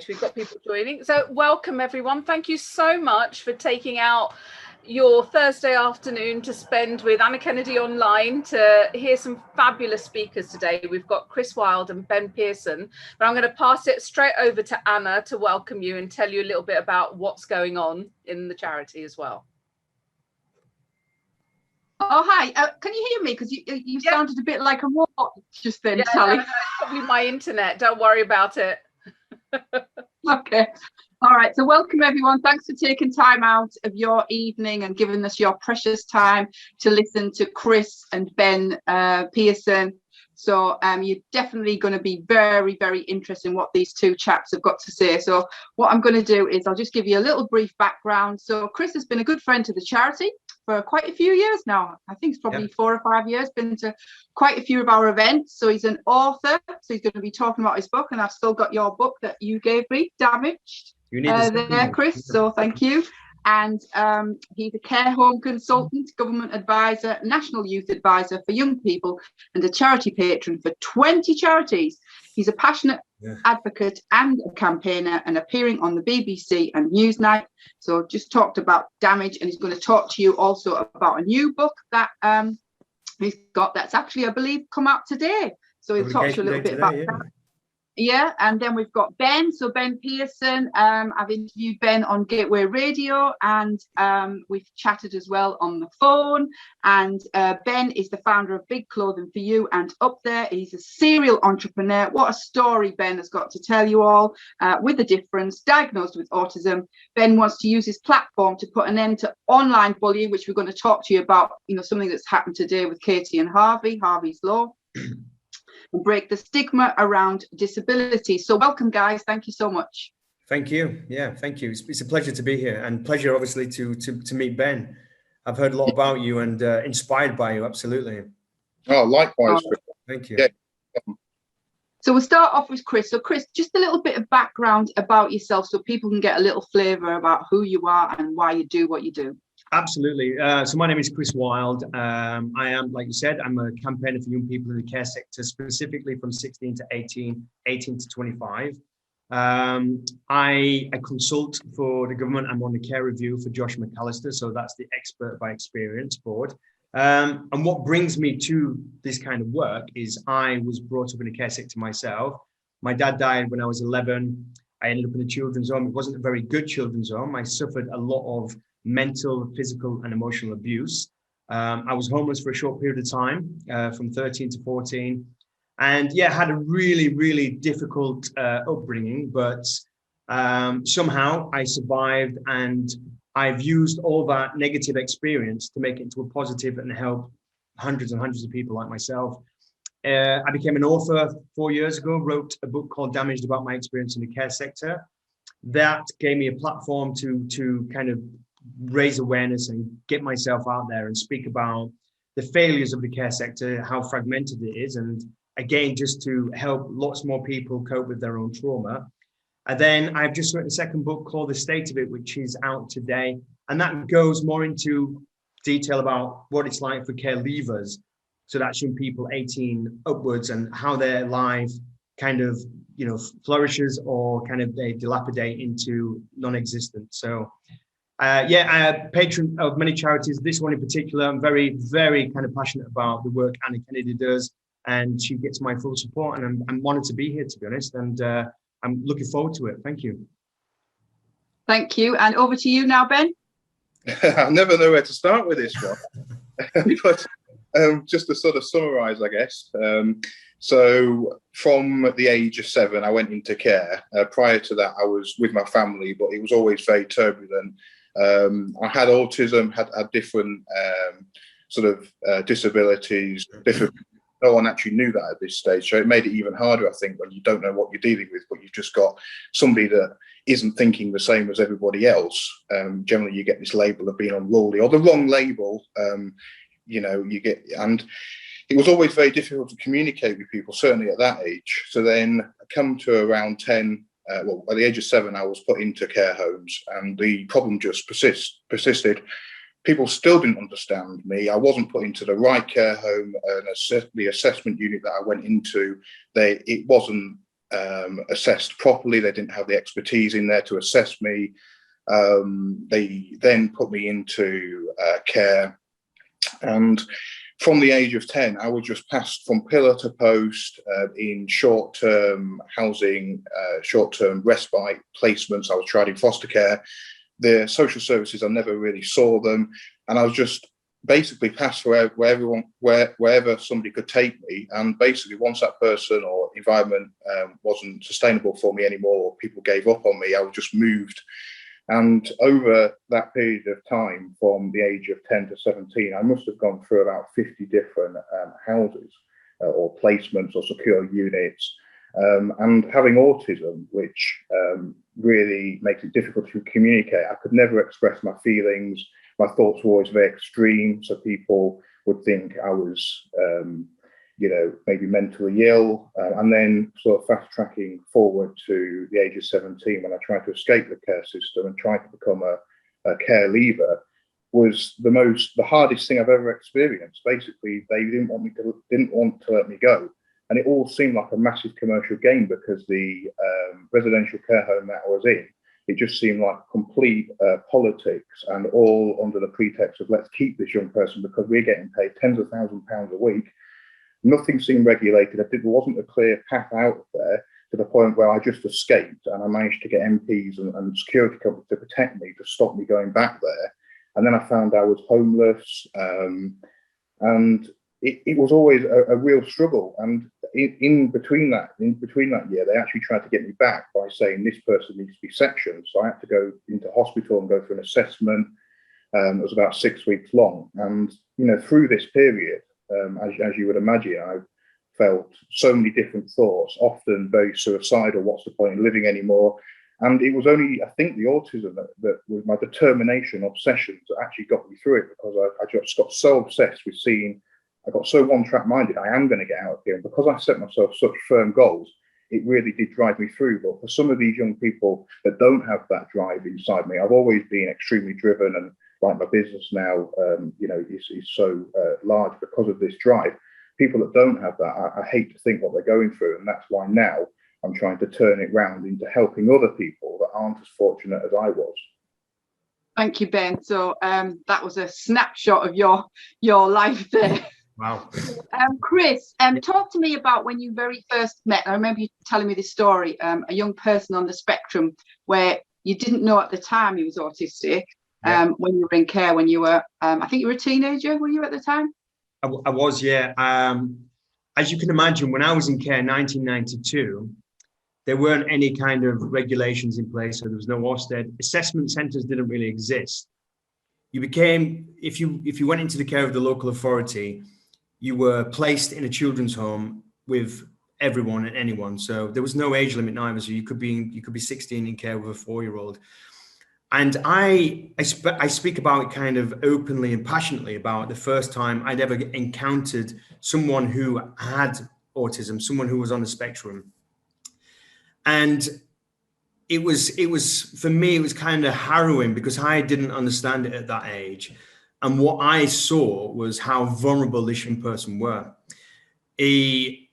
We've got people joining. So welcome everyone. Thank you so much for taking out your Thursday afternoon to spend with Anna Kennedy Online to hear some fabulous speakers today. We've got Chris Wild and Ben Pearson, but I'm going to pass it straight over to Anna to welcome you and tell you a little bit about what's going on in the charity as well. Oh, hi. Can you hear me? Because you sounded a bit like a robot just then, Sally. No, it's probably my internet. Don't worry about it. Okay. All right. So welcome, everyone. Thanks for taking time out of your evening and giving us your precious time to listen to Chris and Ben Pearson. So you're definitely going to be very, very interested in what these two chaps have got to say. So what I'm going to do is I'll just give you a little brief background. So Chris has been a good friend to the charity for quite a few years now. I think it's probably 4 or 5 years, been to quite a few of our events. So he's an author, so he's going to be talking about his book, and I've still got your book that you gave me, Damaged, there, Chris, so thank you. And he's a care home consultant, government advisor, national youth advisor for young people, and a charity patron for 20 charities. He's a passionate advocate and a campaigner, and appearing on the BBC and Newsnight. So just talked about Damage, and he's going to talk to you also about a new book that he's got that's actually, I believe, come out today. So he'll talk to you a little bit about that. Yeah, and then we've got Ben. So Ben Pearson, I've interviewed Ben on Gateway Radio, and we've chatted as well on the phone. And Ben is the founder of Big Clothing for You and Up There. He's a serial entrepreneur. What a story Ben has got to tell you all. With a difference, diagnosed with autism, Ben wants to use his platform to put an end to online bullying, which we're going to talk to you about, you know, something that's happened today with Katie and Harvey, Harvey's Law. And break the stigma around disability. So welcome, guys. Thank you so much. Thank you. Yeah, thank you. It's a pleasure to be here, and pleasure obviously to meet Ben. I've heard a lot about you and inspired by you. Absolutely. Oh, likewise. Thank you. Yeah. So we'll start off with Chris. So Chris, just a little bit of background about yourself so people can get a little flavour about who you are and why you do what you do. Absolutely. So my name is Chris Wild. I am, like you said, I'm a campaigner for young people in the care sector, specifically from 16 to 18, 18 to 25. I consult for the government. I'm on the care review for Josh McAllister, so that's the Expert by Experience board. And what brings me to this kind of work is I was brought up in the care sector myself. My dad died when I was 11. I ended up in a children's home. It wasn't a very good children's home. I suffered a lot of mental, physical, and emotional abuse. I was homeless for a short period of time, from 13 to 14. And yeah, had a really, really difficult upbringing, but somehow I survived, and I've used all that negative experience to make it into a positive and help hundreds and hundreds of people like myself. I became an author 4 years ago, wrote a book called Damaged about my experience in the care sector. That gave me a platform to kind of raise awareness and get myself out there and speak about the failures of the care sector, how fragmented it is, and again, just to help lots more people cope with their own trauma. And then I've just written a second book called The State of It, which is out today. And that goes more into detail about what it's like for care leavers. So that's young people 18 upwards, and how their life kind of, you know, flourishes or kind of they dilapidate into non-existent. So I'm a patron of many charities. This one in particular, I'm very, very kind of passionate about the work Anna Kennedy does, and she gets my full support. And I'm honored to be here, to be honest. And I'm looking forward to it. Thank you. Thank you. And over to you now, Ben. I never know where to start with this one. But just to sort of summarize, I guess. So from the age of 7, I went into care. Prior to that, I was with my family, but it was always very turbulent. I had autism, had different sort of disabilities. No one actually knew that at this stage, so it made it even harder, I think, when you don't know what you're dealing with, but you've just got somebody that isn't thinking the same as everybody else. Generally, you get this label of being unruly, or the wrong label. You know, you get, and it was always very difficult to communicate with people, certainly at that age. So then I come to around 10. Well, at the age of 7, I was put into care homes, and the problem just persisted. People still didn't understand me. I wasn't put into the right care home, and the assessment unit that I went into, it wasn't assessed properly. They didn't have the expertise in there to assess me. They then put me into care, and from the age of 10, I was just passed from pillar to post in short-term housing, short-term respite placements. I was tried in foster care. The social services, I never really saw them, and I was just basically passed wherever somebody could take me. And basically, once that person or environment wasn't sustainable for me anymore, or people gave up on me, I was just moved. And over that period of time, from the age of 10 to 17, I must have gone through about 50 different houses or placements or secure units. And having autism, which really makes it difficult to communicate, I could never express my feelings. My thoughts were always very extreme, so people would think I was maybe mentally ill, and then sort of fast tracking forward to the age of 17, when I tried to escape the care system and tried to become a care leaver, was the hardest thing I've ever experienced. Basically, they didn't want to let me go, and it all seemed like a massive commercial game, because the residential care home that I was in, it just seemed like complete politics, and all under the pretext of let's keep this young person because we're getting paid tens of thousands of pounds a week. Nothing seemed regulated. There wasn't a clear path out of there, to the point where I just escaped, and I managed to get MPs and security companies to protect me, to stop me going back there. And then I found I was homeless, and it was always a real struggle. And in between that year, they actually tried to get me back by saying this person needs to be sectioned. So I had to go into hospital and go for an assessment. It was about 6 weeks long. And, through this period, as you would imagine, I felt so many different thoughts, often very suicidal. What's the point in living anymore? And it was only, I think, the autism that was my determination, obsessions, that actually got me through it, because I just got so obsessed with seeing, I got so one-track minded, I am going to get out of here. And because I set myself such firm goals, it really did drive me through. But for some of these young people that don't have that drive inside me, I've always been extremely driven, and like my business now, is so large because of this drive. People that don't have that, I hate to think what they're going through, and that's why now I'm trying to turn it round into helping other people that aren't as fortunate as I was. Thank you, Ben. So that was a snapshot of your life there. Wow. Chris, talk to me about when you very first met. I remember you telling me this story, a young person on the spectrum where you didn't know at the time he was autistic. Yeah. When you were in care, when you were, I think you were a teenager, were you at the time? I was, yeah. As you can imagine, when I was in care in 1992, there weren't any kind of regulations in place, so there was no Ofsted. Assessment centres didn't really exist. You became, if you went into the care of the local authority, you were placed in a children's home with everyone and anyone. So there was no age limit either. So you could be 16 in care with a 4-year-old. And I speak about it kind of openly and passionately about the first time I'd ever encountered someone who had autism, someone who was on the spectrum. And it was for me, it was kind of harrowing, because I didn't understand it at that age. And what I saw was how vulnerable this young person were. He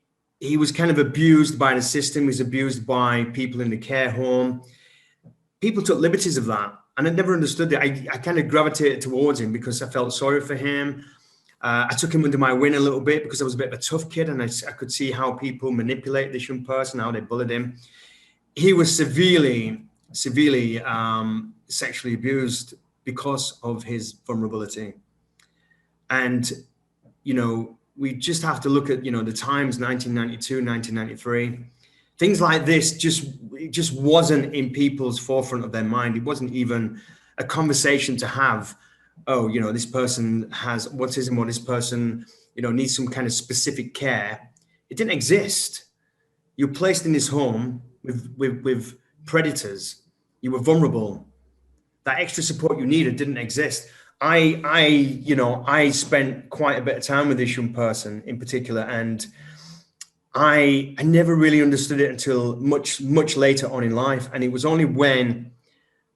was kind of abused by the system. He was abused by people in the care home. People took liberties of that, and I never understood it. I kind of gravitated towards him because I felt sorry for him. I took him under my wing a little bit because I was a bit of a tough kid, and I could see how people manipulate this young person, how they bullied him. He was severely sexually abused because of his vulnerability. And, we just have to look at, the times, 1992, 1993. Things like this just wasn't in people's forefront of their mind. It wasn't even a conversation to have. Oh, this person has autism, or this person, needs some kind of specific care. It didn't exist. You're placed in this home with predators. You were vulnerable. That extra support you needed didn't exist. I spent quite a bit of time with this young person in particular, and I never really understood it until much later on in life. And it was only when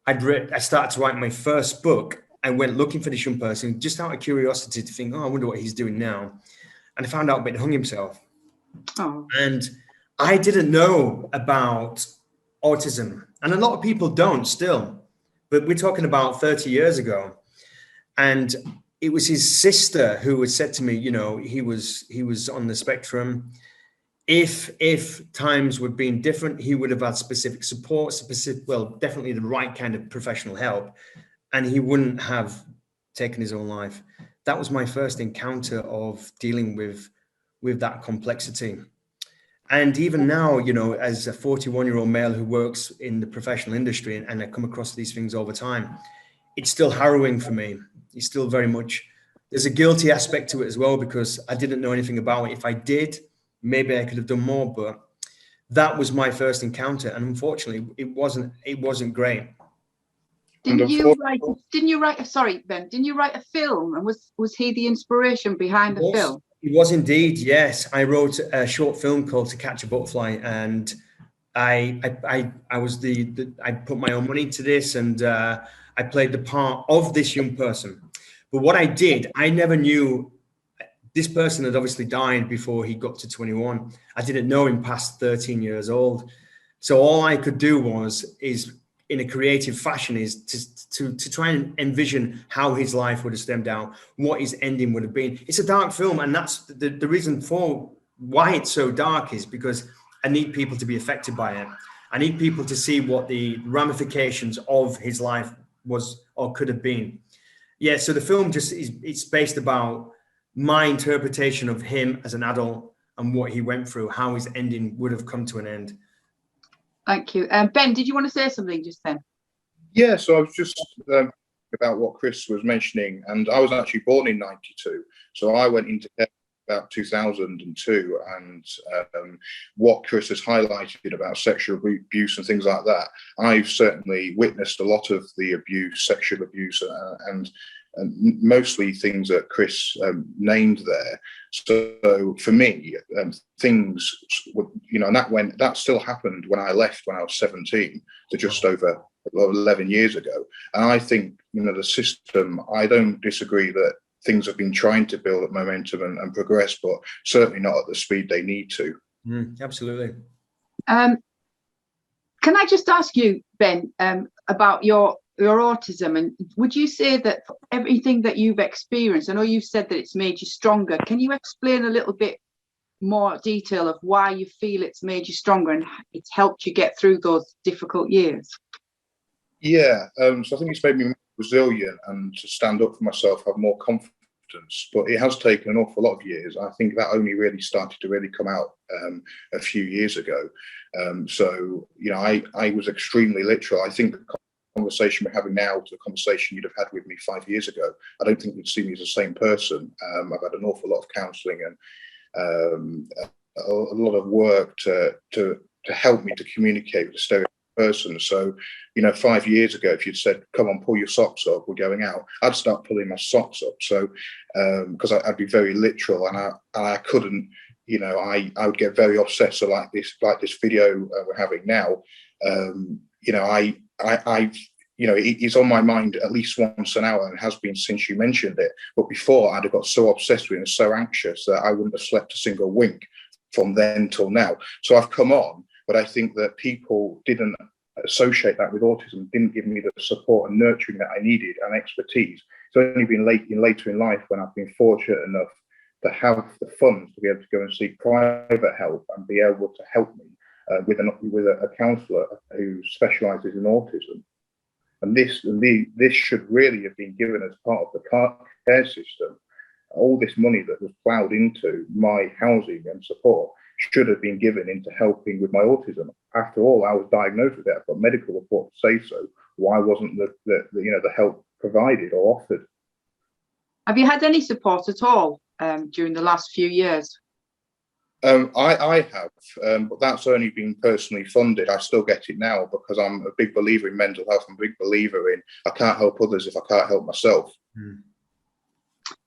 I started to write my first book, I went looking for this young person just out of curiosity to think, I wonder what he's doing now. And I found out that he hung himself. Oh. And I didn't know about autism, and a lot of people don't still, but we're talking about 30 years ago. And it was his sister who had said to me, you know, he was on the spectrum. If times would have been different, he would have had specific support, definitely the right kind of professional help, and he wouldn't have taken his own life. That was my first encounter of dealing with that complexity. And even now, you know, as a 41-year-old male who works in the professional industry, and I come across these things all the time, it's still harrowing for me. It's still very much, there's a guilty aspect to it as well, because I didn't know anything about it. If I did, maybe I could have done more, but that was my first encounter. And unfortunately, it wasn't great. Didn't you write, sorry, Ben, didn't you write a film? And was he the inspiration behind the film? It was indeed, yes. I wrote a short film called To Catch a Butterfly, and I put my own money into this, and I played the part of this young person. But what I did, I never knew this person had obviously died before he got to 21. I didn't know him past 13 years old. So all I could do is in a creative fashion is to try and envision how his life would have stemmed out, what his ending would have been. It's a dark film, and that's the reason for why it's so dark, is because I need people to be affected by it. I need people to see what the ramifications of his life was or could have been. Yeah, so the film it's based about my interpretation of him as an adult and what he went through, how his ending would have come to an end. Thank you. Ben, did you want to say something just then? Yeah, so I was just about what Chris was mentioning, and I was actually born in '92, so I went into care about 2002, and what Chris has highlighted about sexual abuse and things like that, I've certainly witnessed a lot of the abuse, sexual abuse, and mostly things that Chris named there. So for me, things would, you know, and that still happened when I left when I was 17, so just over 11 years ago. And I think, you know, the system, I don't disagree that things have been trying to build up momentum and progress, but certainly not at the speed they need to. Absolutely. Can I just ask you, Ben, about your autism, and would you say that for everything that you've experienced, I know you've said that it's made you stronger, can you explain a little bit more detail of why you feel it's made you stronger and it's helped you get through those difficult years? Yeah, so I think it's made me more resilient and to stand up for myself, have more confidence, but it has taken an awful lot of years. I think that only really started to really come out a few years ago. So, you know, I was extremely literal. I think the conversation we're having now to the conversation you'd have had with me 5 years ago, I don't think you'd see me as the same person. I've had an awful lot of counselling and a lot of work to help me to communicate with a stereotypical person. So, you know, 5 years ago, if you'd said, come on, pull your socks up, we're going out, I'd start pulling my socks up. So, because I'd be very literal, and I couldn't, you know, I would get very obsessed. So like this video we're having now, you know, I've, you know, it's on my mind at least once an hour, and has been since you mentioned it. But before, I'd have got so obsessed with it and so anxious that I wouldn't have slept a single wink from then till now. So I've come on, but I think that people didn't associate that with autism, didn't give me the support and nurturing that I needed and expertise. It's only been later in life when I've been fortunate enough to have the funds to be able to go and seek private help and be able to help me with a counsellor who specialises in autism. And this should really have been given as part of the care system. All this money that was ploughed into my housing and support should have been given into helping with my autism. After all, I was diagnosed with it. I've got medical report to say so. Why wasn't the help provided or offered? Have you had any support at all during the last few years? I have, but that's only been personally funded. I still get it now because I'm a big believer in mental health. I'm a big believer in I can't help others if I can't help myself.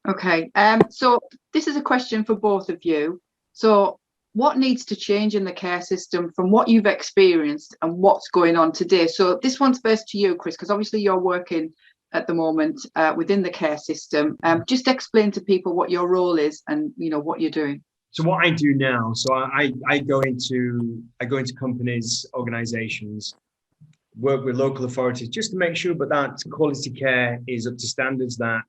Okay, so this is a question for both of you. So what needs to change in the care system from what you've experienced and what's going on today? So this one's first to you, Chris, because obviously you're working at the moment within the care system. Just explain to people what your role is and, you know, what you're doing. So what I do now, so I go into companies, organizations, work with local authorities just to make sure that quality care is up to standards, that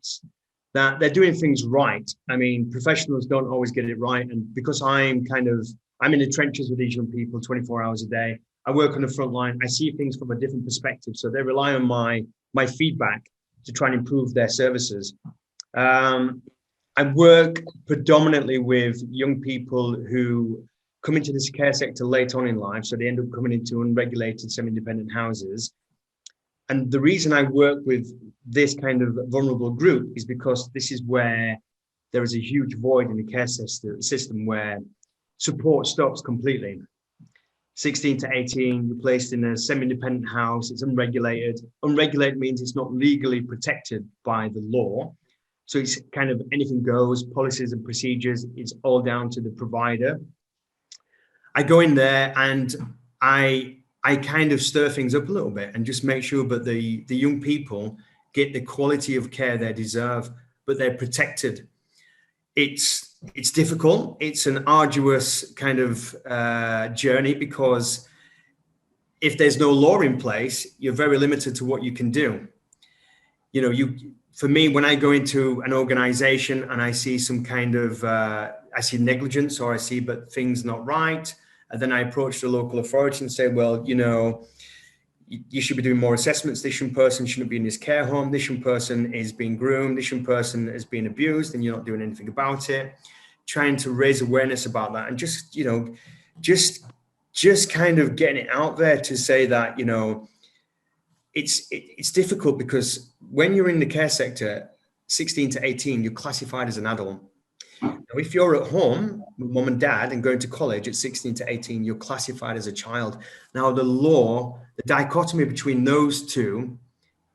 they're doing things right. I mean, professionals don't always get it right. And because I'm in the trenches with these young people 24 hours a day, I work on the front line, I see things from a different perspective. So they rely on my feedback to try and improve their services. I work predominantly with young people who come into this care sector late on in life. So they end up coming into unregulated semi-independent houses. And the reason I work with this kind of vulnerable group is because this is where there is a huge void in the care system where support stops completely. 16 to 18, you're placed in a semi-independent house, it's unregulated. Unregulated means it's not legally protected by the law. So it's kind of anything goes, policies and procedures, it's all down to the provider. I go in there and I kind of stir things up a little bit and just make sure that the young people get the quality of care they deserve, but they're protected. It's difficult. It's an arduous kind of journey, because if there's no law in place, you're very limited to what you can do. You know, for me, when I go into an organization and I see some kind of, I see negligence, or I see but things not right, and then I approach the local authority and say, well, you know, you should be doing more assessments. This young person shouldn't be in this care home. This young person is being groomed. This young person is being abused, and you're not doing anything about it. Trying to raise awareness about that, and just, you know, just kind of getting it out there to say that, you know, it's difficult, because when you're in the care sector, 16 to 18, you're classified as an adult. Now, if you're at home with mom and dad and going to college at 16 to 18, you're classified as a child. Now, the law, the dichotomy between those two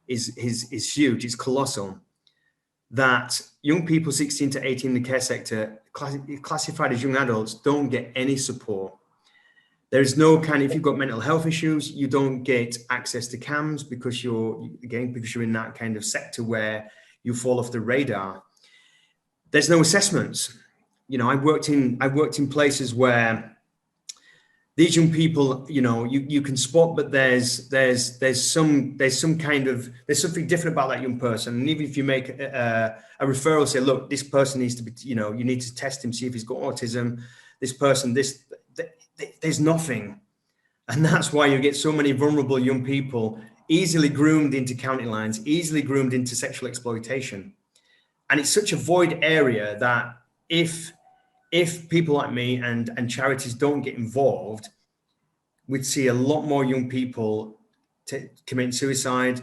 is huge. It's colossal. That young people 16 to 18 in the care sector, classified as young adults, don't get any support. There's no kind of, if you've got mental health issues, you don't get access to CAMS because you're in that kind of sector where you fall off the radar. There's no assessments. You know, I worked in places where these young people, you know, you can spot, but there's something different about that young person. And even if you make a referral, say, look, this person needs to be, you know, you need to test him, see if he's got autism. This person, there's nothing. And that's why you get so many vulnerable young people easily groomed into county lines, easily groomed into sexual exploitation. And it's such a void area that if people like me and charities don't get involved, we'd see a lot more young people commit suicide.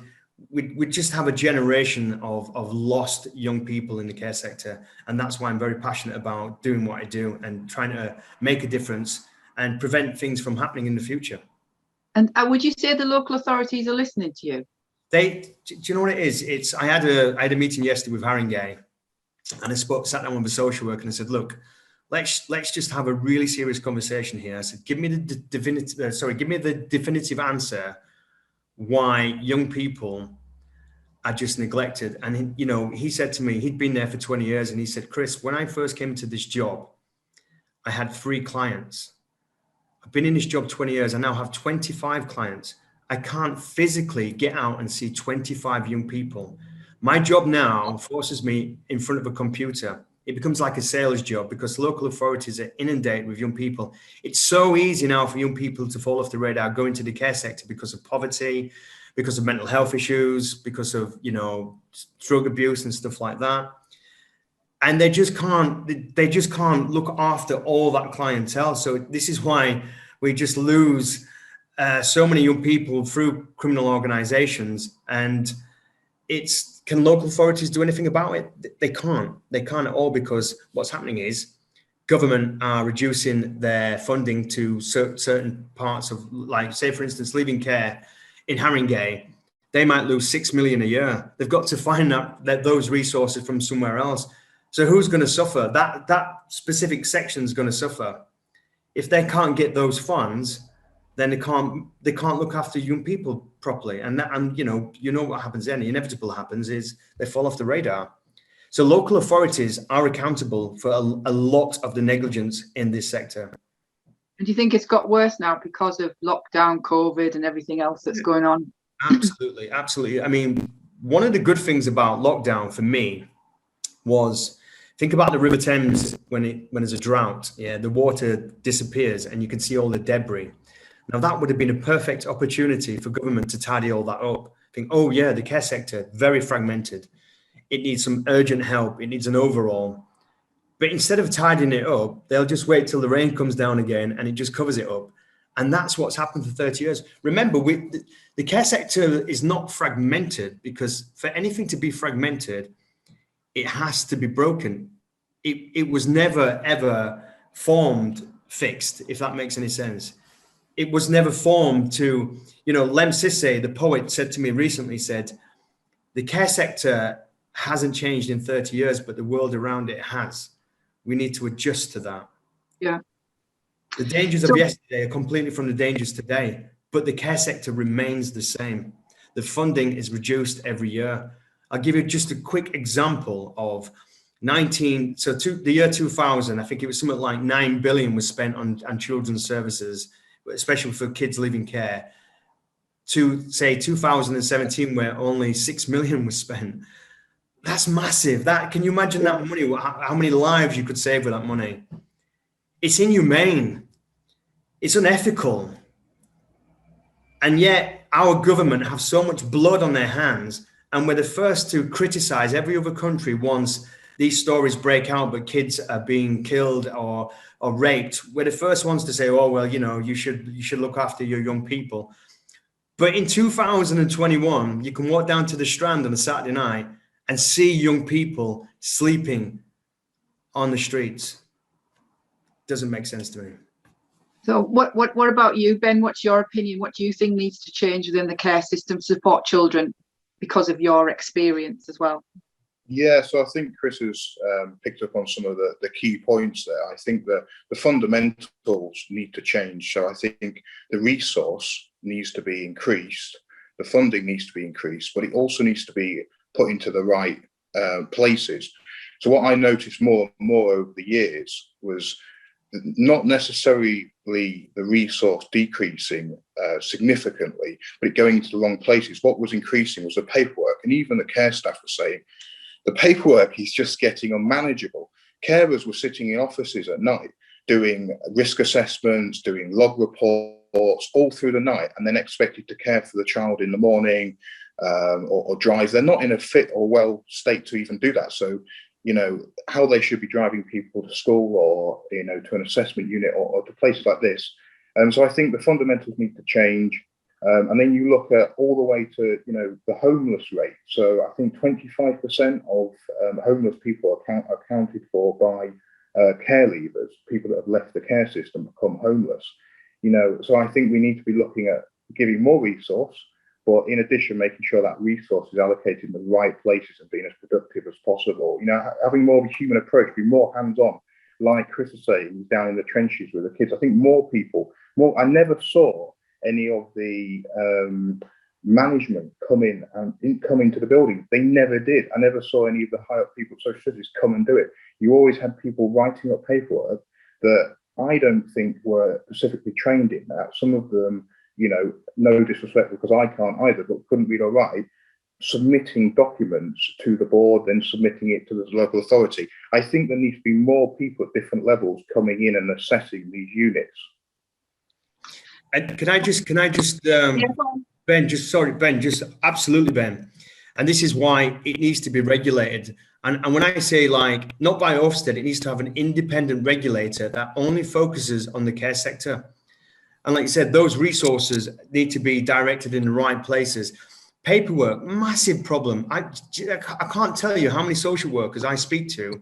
We'd just have a generation of lost young people in the care sector. And that's why I'm very passionate about doing what I do and trying to make a difference and prevent things from happening in the future. And would you say the local authorities are listening to you? Do you know what it is? I had a meeting yesterday with Harvey, and I sat down with a social worker and I said, look, let's just have a really serious conversation here. I said, give me the definitive answer why young people are just neglected. And you know, he said to me, he'd been there for 20 years, and he said, Chris, when I first came into this job, I had 3 clients. I've been in this job 20 years. I now have 25 clients. I can't physically get out and see 25 young people. My job now forces me in front of a computer. It becomes like a sales job because local authorities are inundated with young people. It's so easy now for young people to fall off the radar, go into the care sector because of poverty, because of mental health issues, because of, you know, drug abuse and stuff like that. And they just can't look after all that clientele. So this is why we just lose so many young people through criminal organizations. And can local authorities do anything about it? They can't at all, because what's happening is government are reducing their funding to certain parts of, like, say, for instance, leaving care in Haringey, they might lose 6 million a year. They've got to find that those resources from somewhere else. So who's going to suffer? That specific section is going to suffer. If they can't get those funds, then they can't look after young people properly. And you know what happens then, the inevitable happens is they fall off the radar. So local authorities are accountable for a lot of the negligence in this sector. And do you think it's got worse now because of lockdown, COVID, and everything else that's going on? Absolutely, absolutely. I mean, one of the good things about lockdown for me was, think about the River Thames when there's a drought. Yeah, the water disappears and you can see all the debris. Now that would have been a perfect opportunity for government to tidy all that up. Think, oh yeah, the care sector, very fragmented. It needs some urgent help. It needs an overhaul. But instead of tidying it up, they'll just wait till the rain comes down again and it just covers it up. And that's what's happened for 30 years. Remember, the care sector is not fragmented, because for anything to be fragmented, it has to be broken. It was never, ever formed fixed, if that makes any sense. It was never formed to, Lem Sissay, the poet, said to me recently, said, the care sector hasn't changed in 30 years, but the world around it has. We need to adjust to that. Yeah. The dangers of yesterday are completely from the dangers today, but the care sector remains the same. The funding is reduced every year. I'll give you just a quick example of the year 2000, I think it was something like 9 billion was spent on children's services, especially for kids leaving care, to say 2017, where only 6 million was spent. That's massive. Can you imagine that money? How many lives you could save with that money? It's inhumane. It's unethical. And yet our government have so much blood on their hands, and we're the first to criticize every other country once these stories break out, but kids are being killed or raped. We're the first ones to say, oh, well, you should look after your young people. But in 2021, you can walk down to the Strand on a Saturday night and see young people sleeping on the streets. Doesn't make sense to me. So what about you, Ben? What's your opinion? What do you think needs to change within the care system to support children, because of your experience as well? Yeah, so I think Chris has picked up on some of the key points there. I think that the fundamentals need to change. So I think the resource needs to be increased, the funding needs to be increased, but it also needs to be put into the right places. So what I noticed more and more over the years was not necessarily the resource decreasing significantly, but it going into the wrong places. What was increasing was the paperwork, and even the care staff were saying, the paperwork is just getting unmanageable. Carers were sitting in offices at night doing risk assessments, doing log reports all through the night, and then expected to care for the child in the morning or drive. They're not in a fit or well state to even do that. So, how they should be driving people to school or, to an assessment unit or to places like this. So I think the fundamentals need to change. And then you look at all the way to, the homeless rate. So I think 25% of homeless people are accounted for by care leavers, people that have left the care system, become homeless. So I think we need to be looking at giving more resource, but in addition, making sure that resource is allocated in the right places and being as productive as possible. Having more of a human approach, be more hands-on, like Chris is saying, down in the trenches with the kids. I think I never saw any of the management come into the building. They never did. I never saw any of the high up people, social services, come and do it. You always had people writing up paperwork that I don't think were specifically trained in that. Some of them, no disrespect, because I can't either, but couldn't read or write, submitting documents to the board, then submitting it to the local authority. I think there needs to be more people at different levels coming in and assessing these units. Can I just Ben, just absolutely, Ben. And this is why it needs to be regulated. And when I say, like, not by Ofsted, it needs to have an independent regulator that only focuses on the care sector. And like you said, those resources need to be directed in the right places. Paperwork, massive problem. I can't tell you how many social workers I speak to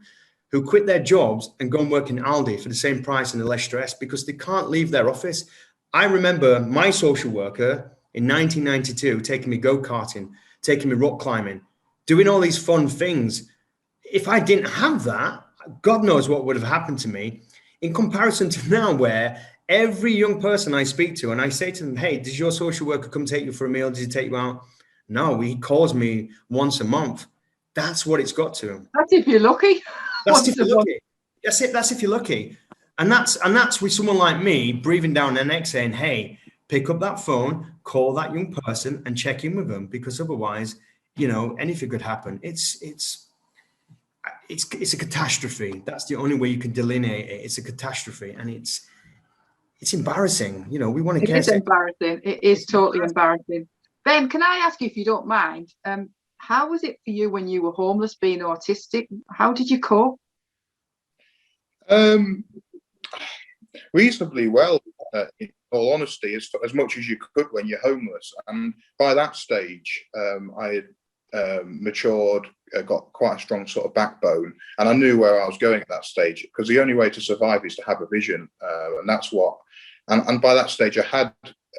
who quit their jobs and go and work in Aldi for the same price and the less stress because they can't leave their office. I remember my social worker in 1992 taking me go-karting, taking me rock climbing, doing all these fun things. If I didn't have that, God knows what would have happened to me, in comparison to now, where every young person I speak to, and I say to them, hey, does your social worker come take you for a meal? Does he take you out? No, he calls me once a month. That's what it's got to. That's if you're lucky. That's if you're lucky. That's it. That's if you're lucky. And that's with someone like me breathing down their neck saying, hey, pick up that phone, call that young person and check in with them, because otherwise, anything could happen. It's a catastrophe. That's the only way you can delineate it. It's a catastrophe, and it's embarrassing. We want to care. It is embarrassing. It is totally embarrassing. Ben, can I ask you, if you don't mind, how was it for you when you were homeless, being autistic? How did you cope? Reasonably well, in all honesty, as much as you could when you're homeless. And by that stage, I had matured, got quite a strong sort of backbone, and I knew where I was going at that stage, because the only way to survive is to have a vision, and that's what. And by that stage, I had,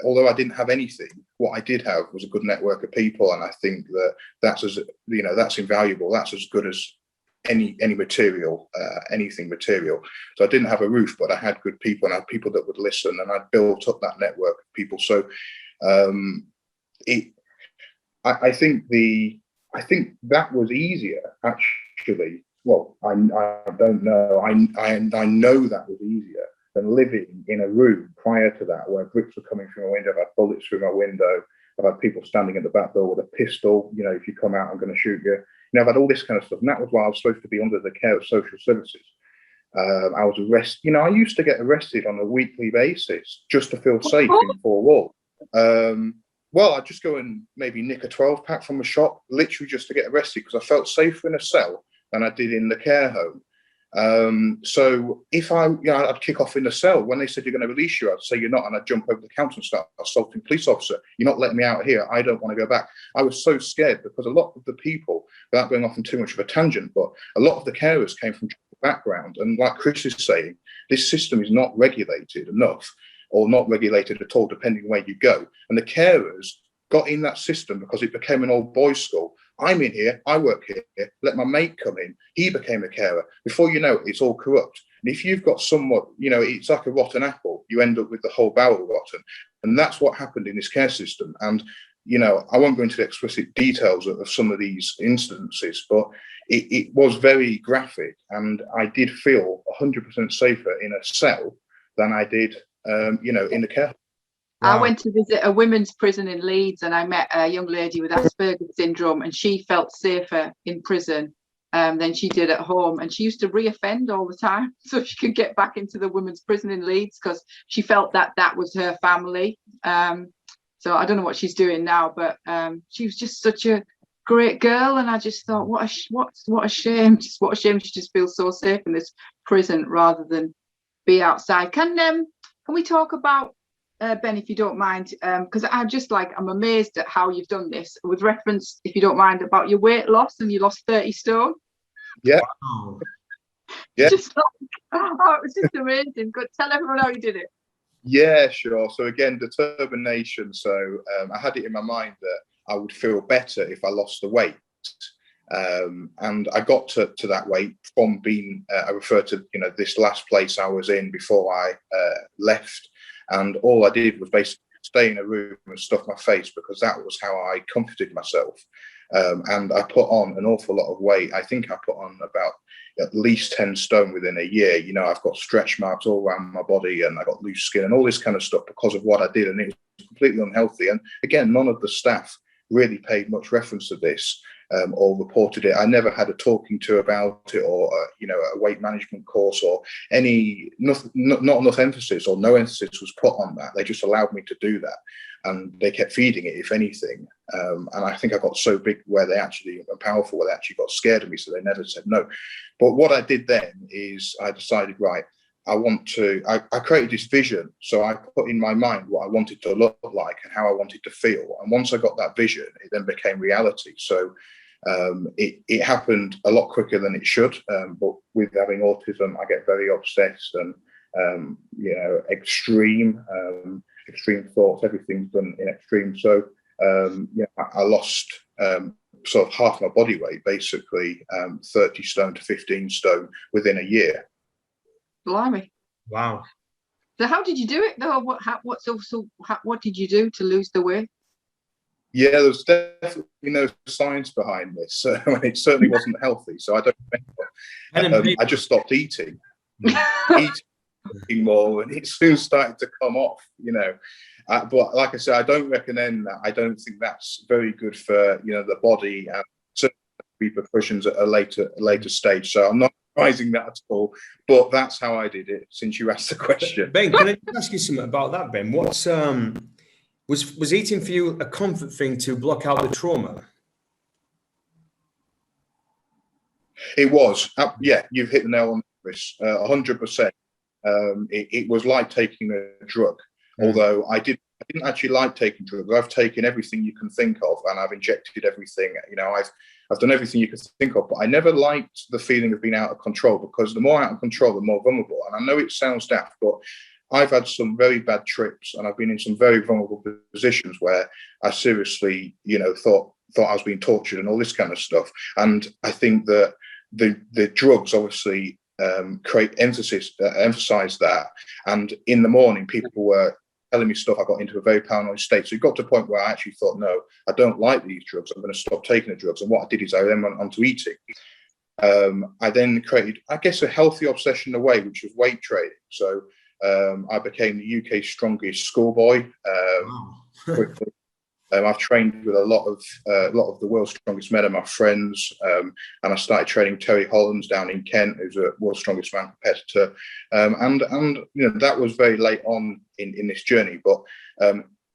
although I didn't have anything, what I did have was a good network of people, and I think that's that's invaluable. That's as good as any material, anything material. So I didn't have a roof, but I had good people, and I had people that would listen, and I built up that network of people. So I think that was easier, actually. Well, I don't know. I know that was easier than living in a room prior to that, where bricks were coming through my window. I've had bullets through my window. I've had people standing at the back door with a pistol. If you come out, I'm going to shoot you. I've had all this kind of stuff, and that was why I was supposed to be under the care of social services. I was arrested. I used to get arrested on a weekly basis just to feel safe in four walls. Well, I'd just go and maybe nick a 12-pack from a shop, literally just to get arrested, because I felt safer in a cell than I did in the care home. So if I'd kick off in the cell. When they said you're going to release you, I'd say you're not, and I'd jump over the counter and start assaulting police officer. You're not letting me out here. I don't want to go back. I was so scared, because a lot of the people, without going off on too much of a tangent, but a lot of the carers came from background, and like Chris is saying, this system is not regulated enough, or not regulated at all, depending where you go. And the carers got in that system because it became an old boys' school. I'm in here, I work here, let my mate come in. He became a carer. Before you know it, it's all corrupt. And if you've got somewhat, it's like a rotten apple, you end up with the whole barrel rotten. And that's what happened in this care system. And, I won't go into the explicit details of some of these instances, but it was very graphic. And I did feel 100% safer in a cell than I did, in the care. Wow. I went to visit a women's prison in Leeds, and I met a young lady with Asperger's syndrome, and she felt safer in prison than she did at home. And she used to reoffend all the time so she could get back into the women's prison in Leeds, because she felt that was her family. So I don't know what she's doing now, but she was just such a great girl, and I just thought, what a shame! What a shame she just feels so safe in this prison rather than be outside. Can we talk about, Ben, if you don't mind, because I'm amazed at how you've done this, with reference, if you don't mind, about your weight loss, and you lost 30 stone. Yeah. Wow. Yeah. It was just amazing. Good. Tell everyone how you did it. Yeah, sure. So again, determination. So I had it in my mind that I would feel better if I lost the weight. And I got to that weight from being, I refer to, this last place I was in before I left. And all I did was basically stay in a room and stuff my face, because that was how I comforted myself. And I put on an awful lot of weight. I think I put on about at least 10 stone within a year. I've got stretch marks all around my body, and I got loose skin and all this kind of stuff because of what I did. And it was completely unhealthy. And again, none of the staff really paid much reference to this. Or reported it. I never had a talking to about it, or a weight management course, or not enough emphasis, or no emphasis was put on that. They just allowed me to do that, and they kept feeding it, if anything. And I think I got so big where they actually were powerful, where they actually got scared of me, so they never said no. But what I did then is I decided, right, I created this vision. So I put in my mind what I wanted to look like and how I wanted to feel. And once I got that vision, it then became reality. So it happened a lot quicker than it should. But with having autism, I get very obsessed and, extreme thoughts. Everything's done in extreme. So, I lost sort of half my body weight, basically 30 stone to 15 stone within a year. Blimey. Wow. So how did you do it though? What did you do to lose the weight? Yeah, there was definitely no science behind this. And it certainly wasn't healthy. So I don't remember. I just stopped eating, eating more, and it soon started to come off, But like I said, I don't recommend that. I don't think that's very good for, the body and certain repercussions at a later stage. So I'm not advising that at all, but that's how I did it, since you asked the question. Ben, can I ask you something about that, Ben? What's was eating for you a comfort thing to block out the trauma? It was. Yeah, you've hit the nail on, Chris. 100%. It was like taking a drug, although I didn't actually like taking drugs. I've taken everything you can think of, and I've injected everything. I've done everything you can think of, but I never liked the feeling of being out of control, because the more out of control, the more vulnerable. And I know it sounds daft, but I've had some very bad trips, and I've been in some very vulnerable positions where I seriously, thought I was being tortured and all this kind of stuff. And I think that the drugs obviously emphasize that. And in the morning, people were telling me stuff. I got into a very paranoid state. So it got to a point where I actually thought, no, I don't like these drugs. I'm going to stop taking the drugs. And what I did is I then went on to eating. I then created, I guess, a healthy obsession in a way, which was weight training. So I became the UK's strongest schoolboy. Quickly. I've trained with a lot of the world's strongest men, are my friends, and I started training Terry Hollands down in Kent, who's a world's strongest man competitor, and that was very late on in this journey. But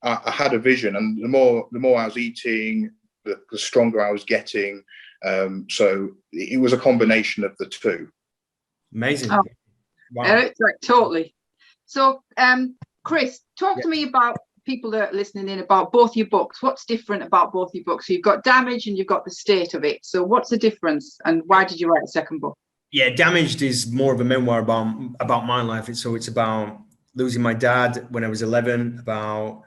I had a vision, and the more I was eating, the stronger I was getting. So it was a combination of the two. Amazing. Oh. Wow. Totally. So, Chris, talk to me about people that are listening in about both your books. What's different about both your books? So you've got Damaged and you've got The State of It. So what's the difference, and why did you write a second book? Yeah, Damaged is more of a memoir about my life. It's about losing my dad when I was 11, about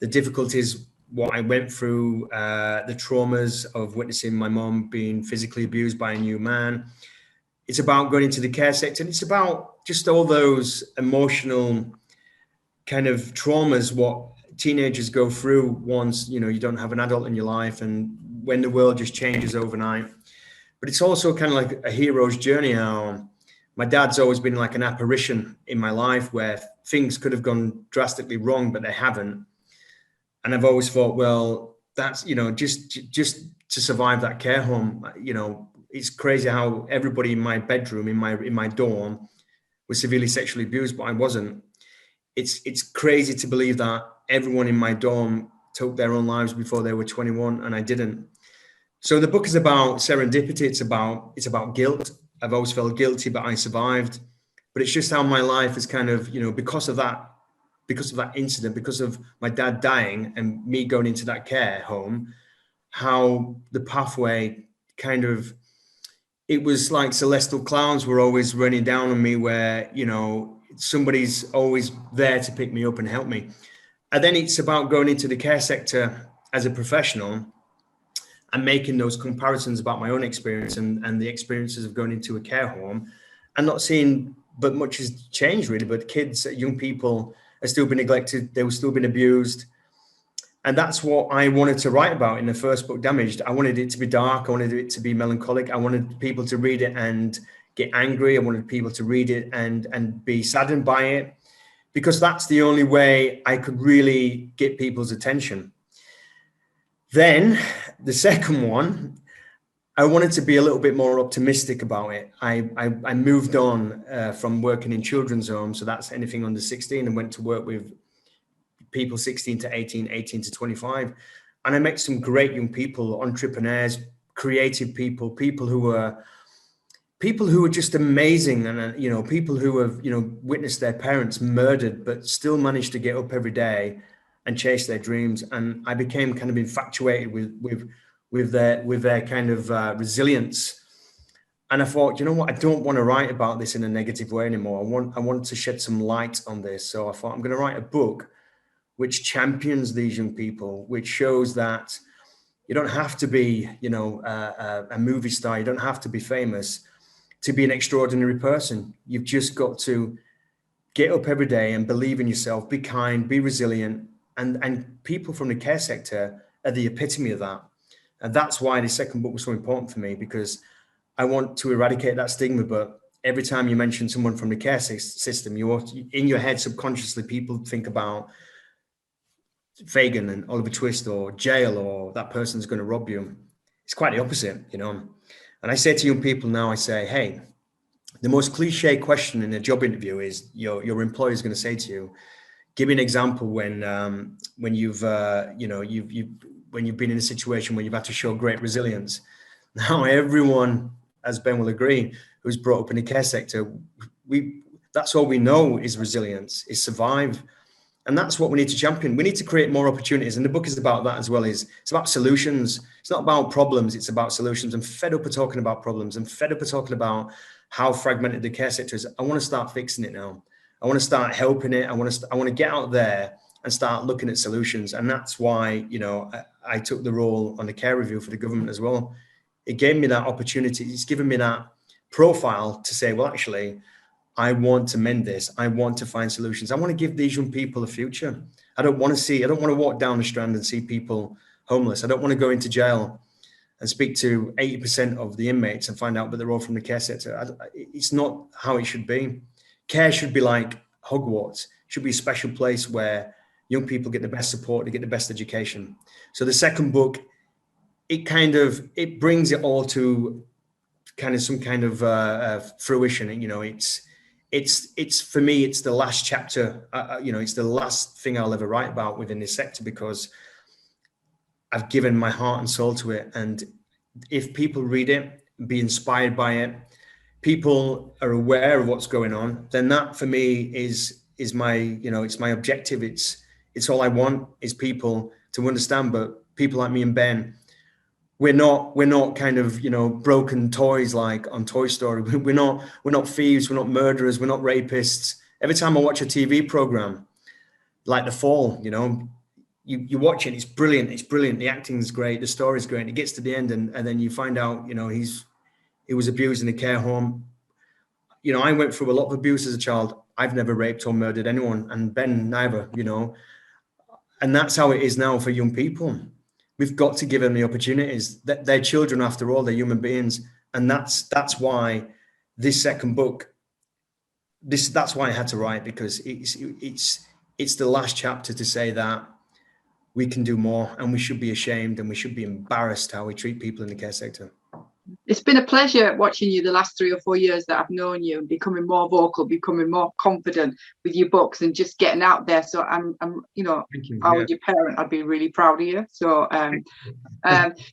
the difficulties, what I went through, the traumas of witnessing my mom being physically abused by a new man. It's about going into the care sector, and it's about just all those emotional kind of traumas, what teenagers go through once, you don't have an adult in your life, and when the world just changes overnight. But it's also kind of like a hero's journey. How my dad's always been like an apparition in my life, where things could have gone drastically wrong, but they haven't. And I've always thought, well, that's, just to survive that care home, it's crazy how everybody in my bedroom, in my dorm, was severely sexually abused, but I wasn't. It's crazy to believe that everyone in my dorm took their own lives before they were 21, and I didn't. So the book is about serendipity. It's about guilt. I've always felt guilty, but I survived. But it's just how my life is kind of, because of that incident, because of my dad dying and me going into that care home, how the pathway kind of, it was like celestial clowns were always running down on me, where, somebody's always there to pick me up and help me. And then it's about going into the care sector as a professional and making those comparisons about my own experience and the experiences of going into a care home, and not seeing, but much has changed really. But kids, young people are still being neglected. They were still being abused. And that's what I wanted to write about in the first book, Damaged. I wanted it to be dark. I wanted it to be melancholic. I wanted people to read it and get angry. I wanted people to read it and be saddened by it, because that's the only way I could really get people's attention. Then the second one, I wanted to be a little bit more optimistic about it. I moved on from working in children's homes, so that's anything under 16, and went to work with people 16 to 18, 18 to 25. And I met some great young people, entrepreneurs, creative people, people who were just amazing. And, people who have, witnessed their parents murdered, but still managed to get up every day and chase their dreams. And I became kind of infatuated with their kind of resilience. And I thought, you know what, I don't want to write about this in a negative way anymore. I want to shed some light on this. So I thought, I'm going to write a book which champions these young people, which shows that you don't have to be, a movie star. You don't have to be famous to be an extraordinary person. You've just got to get up every day and believe in yourself, be kind, be resilient. And people from the care sector are the epitome of that. And that's why the second book was so important for me, because I want to eradicate that stigma. But every time you mention someone from the care system, in your head subconsciously, people think about Fagin and Oliver Twist or jail, or that person's going to rob you. It's quite the opposite, you know. And I say to young people now, I say, hey, the most cliche question in a job interview is your employer is going to say to you, give me an example when you've when you've been in a situation where you've had to show great resilience. Now, everyone, as Ben will agree, who's brought up in the care sector, that's all we know is resilience, is survive. And that's what we need to champion. We need to create more opportunities. And the book is about that as well. It's about solutions. It's not about problems. It's about solutions. I'm fed up of talking about problems. I'm fed up of talking about how fragmented the care sector is. I want to start fixing it now. I want to start helping it. I want to get out there and start looking at solutions. And that's why, you know, I took the role on the care review for the government as well. It gave me that opportunity. It's given me that profile to say, well, actually, I want to mend this. I want to find solutions. I want to give these young people a future. I don't want to walk down the Strand and see people homeless. I don't want to go into jail and speak to 80% of the inmates and find out that they're all from the care sector. It's not how it should be. Care should be like Hogwarts. It should be a special place where young people get the best support, they get the best education. So the second book, it brings it all to kind of some kind of fruition. You know, it's for me, it's the last chapter. You know, it's the last thing I'll ever write about within this sector, because I've given my heart and soul to it. And if people read it, be inspired by it, people are aware of what's going on, then that for me is my, you know, it's my objective. It's all I want is people to understand. But people like me and Ben, we're not kind of, you know, broken toys like on Toy Story. We're not thieves. We're not murderers. We're not rapists. Every time I watch a TV program like The Fall, you know, you watch it. It's brilliant. It's brilliant. The acting's great. The story's great. It gets to the end, and then you find out, you know, he was abused in a care home. You know, I went through a lot of abuse as a child. I've never raped or murdered anyone, and Ben neither. You know, and that's how it is now for young people. We've got to give them the opportunities. That they're children after all, they're human beings. And that's why this second book, that's why I had to write, because it's the last chapter to say that we can do more, and we should be ashamed and we should be embarrassed how we treat people in the care sector. It's been a pleasure watching you the last 3 or 4 years that I've known you, and becoming more vocal, becoming more confident with your books and just getting out there. So I'm you know, if I was your parent, I'd be really proud of you. So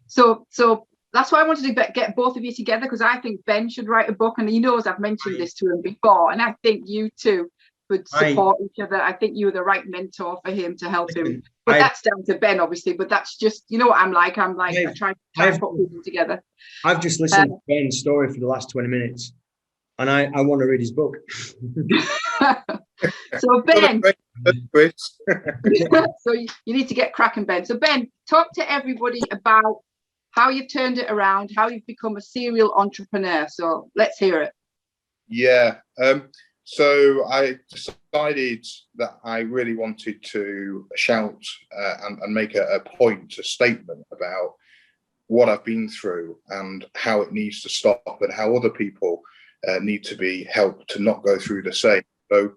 so that's why I wanted to get both of you together, because I think Ben should write a book, and he knows I've mentioned this to him before, and I think you two would support each other. I think you're the right mentor for him to help him. But that's down to Ben, obviously. But that's just, you know what I'm like. I try to put people together. I've just listened to Ben's story for the last 20 minutes, and I want to read his book. So Ben, so you need to get cracking, Ben. So Ben, talk to everybody about how you've turned it around, how you've become a serial entrepreneur. So let's hear it. Yeah. So I decided that I really wanted to shout and make a point, a statement about what I've been through and how it needs to stop, and how other people need to be helped to not go through the same. So,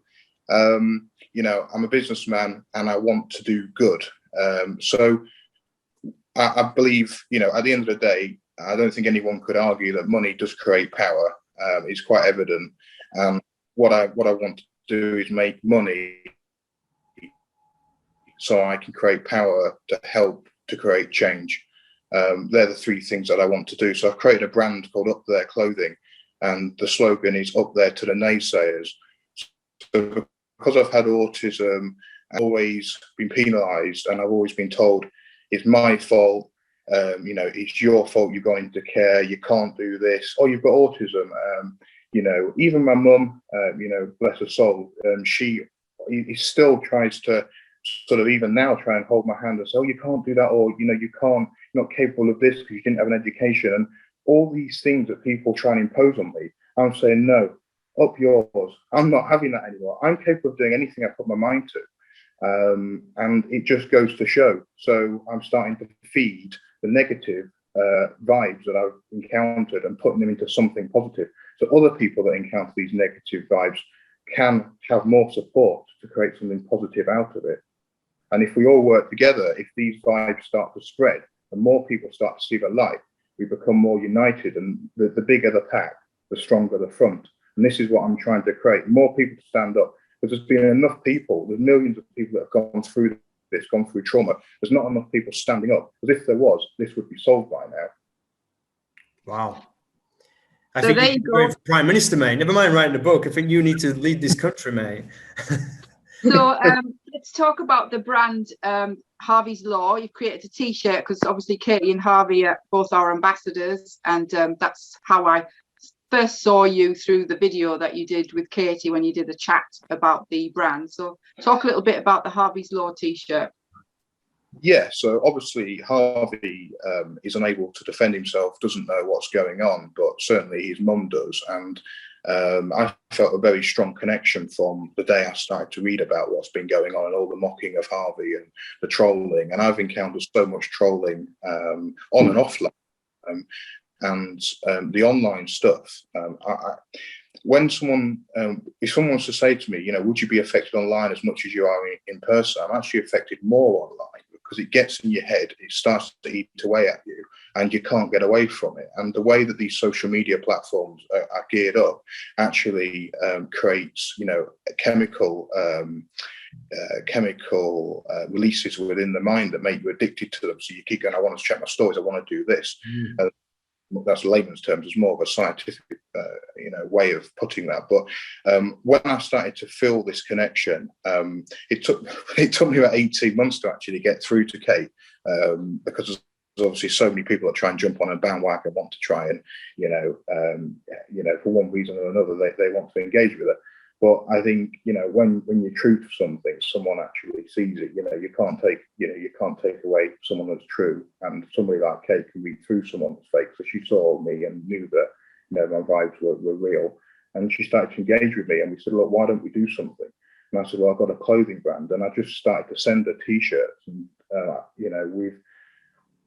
you know, I'm a businessman and I want to do good. So I believe, you know, at the end of the day, I don't think anyone could argue that money does create power. It's quite evident. What I want to do is make money so I can create power to help to create change. They're the three things that I want to do. So I've created a brand called Up There Clothing, and the slogan is up there to the naysayers. So because I've had autism, I've always been penalised, and I've always been told it's my fault. You know, it's your fault you're going into care, you can't do this, or you've got autism. You know, even my mum, you know, bless her soul, he still tries to sort of even now try and hold my hand and say, oh, you can't do that, or, you know, you're not capable of this because you didn't have an education. And all these things that people try and impose on me, I'm saying, no, up yours. I'm not having that anymore. I'm capable of doing anything I put my mind to. And it just goes to show. So I'm starting to feed the negative vibes that I've encountered and putting them into something positive. So other people that encounter these negative vibes can have more support to create something positive out of it. And if we all work together, if these vibes start to spread and more people start to see the light, we become more united, and the bigger the pack, the stronger the front. And this is what I'm trying to create, more people to stand up, because there's been enough people, there's millions of people that have gone through this, gone through trauma. There's not enough people standing up, because if there was, this would be solved by now. Wow. I think you're going for Prime Minister, mate. Never mind writing a book. I think you need to lead this country, mate. So let's talk about the brand Harvey's Law. You've created a t-shirt because obviously Katie and Harvey are both our ambassadors, and that's how I first saw you, through the video that you did with Katie when you did a chat about the brand. So talk a little bit about the Harvey's Law t-shirt. Yeah, so obviously Harvey is unable to defend himself, doesn't know what's going on, but certainly his mum does. And I felt a very strong connection from the day I started to read about what's been going on and all the mocking of Harvey and the trolling. And I've encountered so much trolling on and offline. And the online stuff, when someone, if someone wants to say to me, you know, would you be affected online as much as you are in person? I'm actually affected more online, because it gets in your head, it starts to eat away at you, and you can't get away from it. And the way that these social media platforms are geared up actually creates, you know, chemical releases within the mind that make you addicted to them. So you keep going, I want to check my stories, I want to do this. That's layman's terms. It's more of a scientific, way of putting that. But when I started to feel this connection, it took me about 18 months to actually get through to Kate, because there's obviously so many people that try and jump on a bandwagon, want to try and, for one reason or another, they want to engage with it. But I think, you know, when you're true to something, someone actually sees it. You know, you can't take away someone that's true. And somebody like Kate can read through someone that's fake. So she saw me and knew that, you know, my vibes were real. And she started to engage with me, and we said, look, why don't we do something? And I said, well, I've got a clothing brand, and I just started to send her t-shirts, and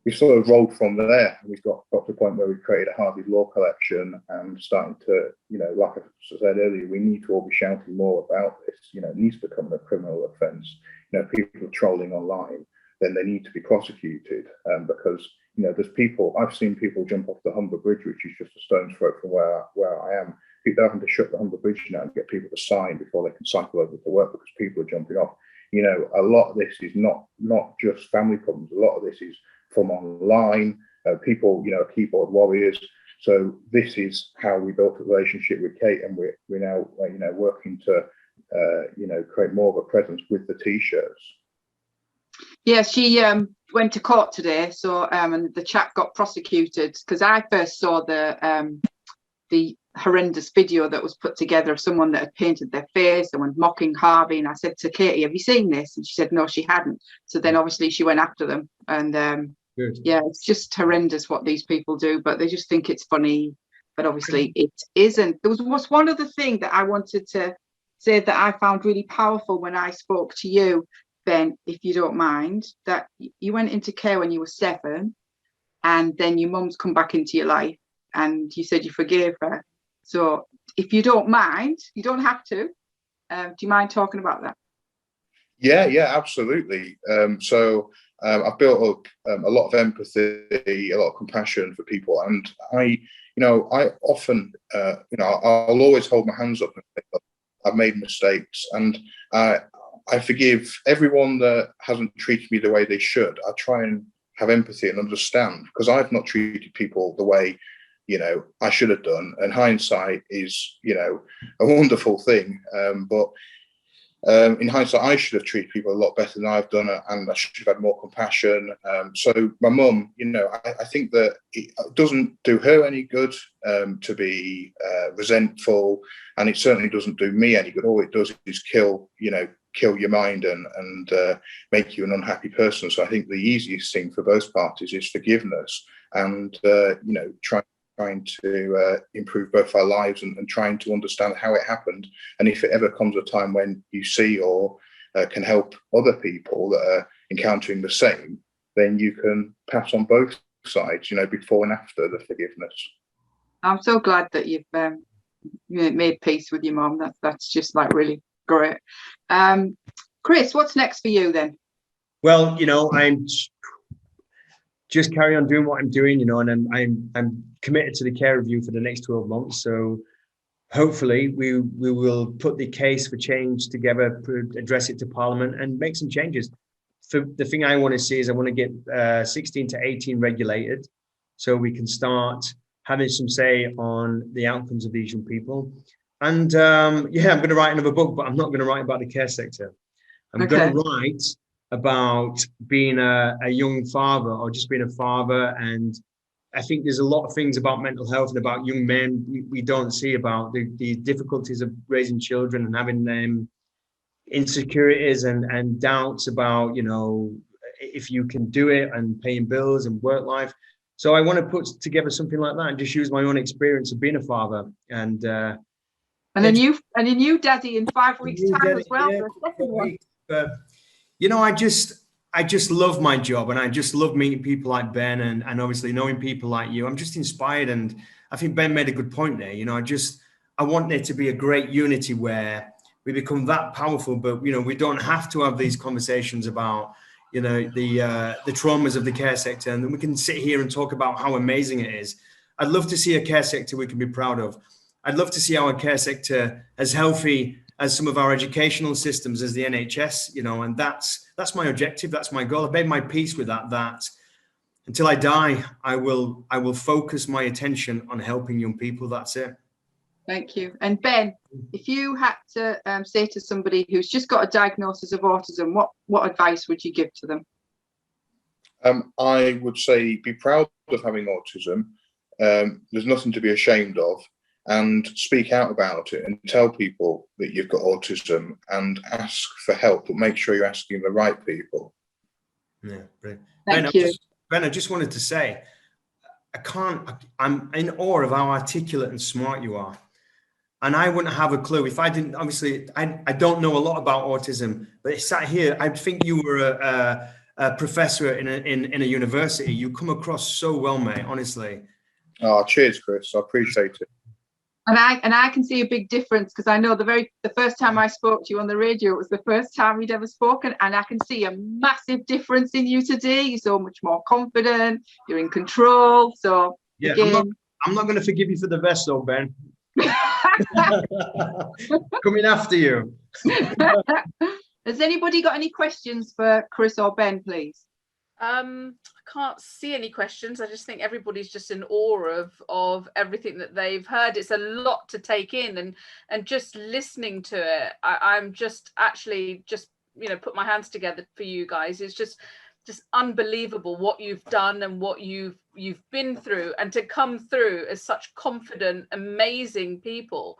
we've sort of rolled from there. We've got to the point where we've created a Harvey Law collection, and starting to, you know, like I said earlier, we need to all be shouting more about this. You know, it needs to become a criminal offence. You know, people are trolling online, then they need to be prosecuted, because, you know, there's people, I've seen people jump off the Humber Bridge, which is just a stone's throw from where I am. People having to shut the Humber Bridge now and get people to sign before they can cycle over to work because people are jumping off. You know, a lot of this is not just family problems. A lot of this is from online, people, you know, keyboard warriors. So this is how we built a relationship with Kate, and we're now, you know, working to, create more of a presence with the t-shirts. Yeah, she went to court today, so and the chap got prosecuted, because I first saw the horrendous video that was put together of someone that had painted their face and was mocking Harvey, and I said to Katie, have you seen this? And she said no, she hadn't. So then obviously she went after them, and yeah, it's just horrendous what these people do, but they just think it's funny, but obviously it isn't. There was one other thing that I wanted to say that I found really powerful when I spoke to you, Ben, if you don't mind, that you went into care when you were 7, and then your mum's come back into your life, and you said you forgave her. So if you don't mind, you don't have to, do you mind talking about that? Yeah, absolutely. So I've built up a lot of empathy, a lot of compassion for people, and I often, I'll always hold my hands up and say, look, I've made mistakes, and I forgive everyone that hasn't treated me the way they should. I try and have empathy and understand, because I've not treated people the way, you know, I should have done. And hindsight is, you know, a wonderful thing. But in hindsight, I should have treated people a lot better than I've done, and I should have had more compassion. So my mum, you know, I think that it doesn't do her any good to be resentful, and it certainly doesn't do me any good. All it does is kill your mind and make you an unhappy person. So I think the easiest thing for both parties is forgiveness, and trying to improve both our lives, and trying to understand how it happened. And if it ever comes a time when you see or can help other people that are encountering the same, then you can pass on both sides, before and after the forgiveness. I'm so glad that you've made peace with your mum. That's just like really great. Chris, what's next for you then? Well, I'm just carry on doing what I'm doing, and I'm committed to the care review for the next 12 months. So hopefully we will put the case for change together, address it to Parliament and make some changes. So the thing I want to see is I want to get 16 to 18 regulated so we can start having some say on the outcomes of these young people. And I'm going to write another book, but I'm not going to write about the care sector. I'm going to write about being a young father or just being a father. And I think there's a lot of things about mental health and about young men we don't see, about the difficulties of raising children and having them insecurities and doubts about, if you can do it, and paying bills and work life. So I want to put together something like that and just use my own experience of being a father. And a new daddy in 5 weeks' time as well. But I just love my job, and I just love meeting people like Ben and obviously knowing people like you. I'm just inspired, and I think Ben made a good point there. I want there to be a great unity where we become that powerful, but we don't have to have these conversations about the traumas of the care sector, and then we can sit here and talk about how amazing it is. I'd love to see a care sector we can be proud of. I'd love to see our care sector as healthy as some of our educational systems, as the NHS, and that's my objective. That's my goal. I've made my peace with that until I die, I will focus my attention on helping young people. That's it. Thank you. And Ben, if you had to say to somebody who's just got a diagnosis of autism, what advice would you give to them? I would say be proud of having autism. There's nothing to be ashamed of, and speak out about it and tell people that you've got autism and ask for help, but make sure you're asking the right people. Yeah, brilliant. Thank you. Ben, I just wanted to say, I'm in awe of how articulate and smart you are. And I wouldn't have a clue if I didn't, obviously, I don't know a lot about autism, but sat here, I think you were a professor in a university. You come across so well, mate, honestly. Oh, cheers, Chris. I appreciate it. And I can see a big difference, because I know the first time I spoke to you on the radio, it was the first time you'd ever spoken, and I can see a massive difference in you today. You're so much more confident. You're in control. So yeah, again, I'm not going to forgive you for the vest, though, Ben. Coming after you. Has anybody got any questions for Chris or Ben, please? I can't see any questions. I just think everybody's just in awe of everything that they've heard. It's a lot to take in, and just listening to it, I'm just actually put my hands together for you guys. It's just unbelievable what you've done and what you've been through, and to come through as such confident, amazing people.